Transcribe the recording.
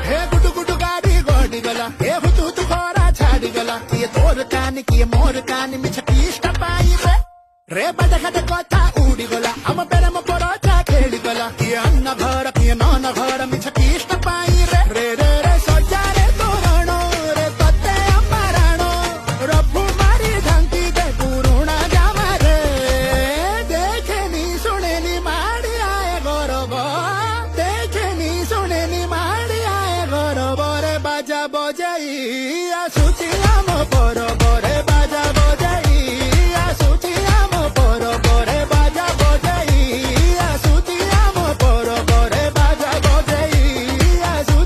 हे गुडु गुडु गाड़ी गोडी गला हे हुतु हुतु खोरा छाड़ी गला किए तोर कान किए मोर कान मिछकी इष्ट पाई रे बड गड कोथा उड़ी गला हम बेरम परोचा खेली गला किए अन्न घर किए नन घर मिछकी इष्ट पाई रे रे रे रे सजा रे तोरणो रे तते अमराणो रफु मारी धंती दे पुरुणा जावा रे देखेनी सुनेनी माड़ी आए गौरव देखेनी सुनेनी माड़ी आए गौरव रे बाजा बजे